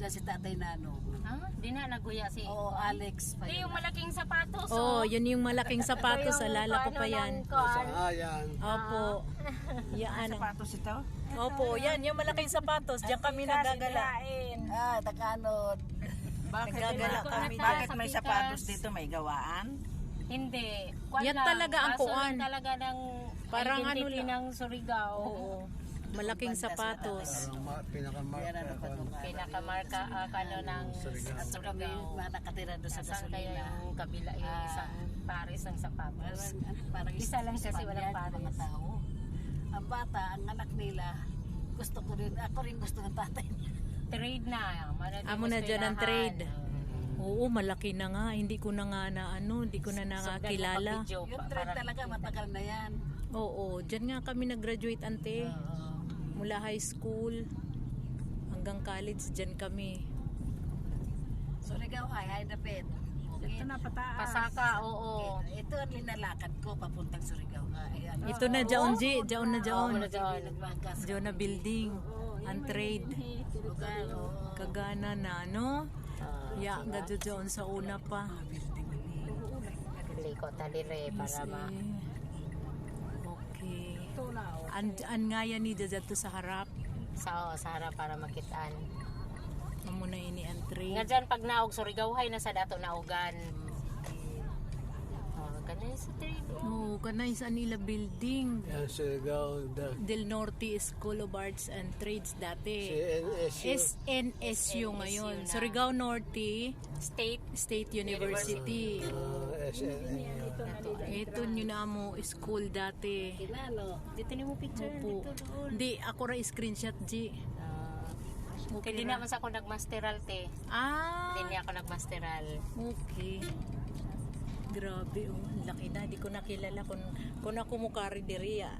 Diyan si Tatay Nano. Di na naguya si... Oo, Alex pa Di yun. yung malaking sapatos. Oh, yun yung malaking sapatos. Alala ko pa yan. Ayan. Opo. Yan. Sapatos ito? Opo, yan. Yung malaking sapatos. Diyan kami nagagala. Takanod. Nagagala kami dyan. Bakit may sapatos dito? May gawaan? Hindi. Kwan Yan lang. talaga ang Kaso kuwan. lang talaga ng Parang identity ano lang. ng Surigao. Oo. Malaking sapatos. Parang pinakamarka. Pinakamarka ano ng Ato kami nakatira doon sa Saan kaya gasolina. yung kabila yung isang pares ng sapatos? Parang Isa lang kasi walang Spaniard, pares. mga tao. Ang bata, ang anak nila, gusto ko rin, ako rin gusto ng tatay niya. Trade na. Amo na dyan ang trade. Oo, malaki na nga. Hindi ko na nga na hindi ko na nakakilala. Yung trade talaga, matagal na yan. Oo, dyan nga kami nag-graduate ante. Mula high school hanggang college, dyan kami. So, ligaw, hi, David. Ito na pataas. Pasaka, oo. Ito ang linalakad ko papuntang Surigao. Ayan. Ito na dyan, dyan na dyan. Nagbagas. Dyan na building. Ang trade. Lugar, oo. Kagana na, no? Ya, gadyo dyan sa una pa. Liko talire para ma... Okay. An nga yan ni dyan to sa harap. Sa harap para makitaan. Amo na ini ang Nga trade. dyan pag naog Surigao hay nasa dato naugan. Ganun sa trade. Oo, kanay sa nila building. Yan, Surigao. Del Norte School of Arts and Trades dati. CNSU. SNSU ngayon. Surigao Norte State University. SNN. Ito nyo na mo school dati. Kinano. Dito ni mo picture Opo. dito doon. Hindi, ako ra screenshot, G. Kaya di naman sa ako nagmasteral te. Ah, Hindi niya ako nagmasteral. okay. Grabe, oh. Laki na. Di ko nakilala kung ako mukha rin diri, ah.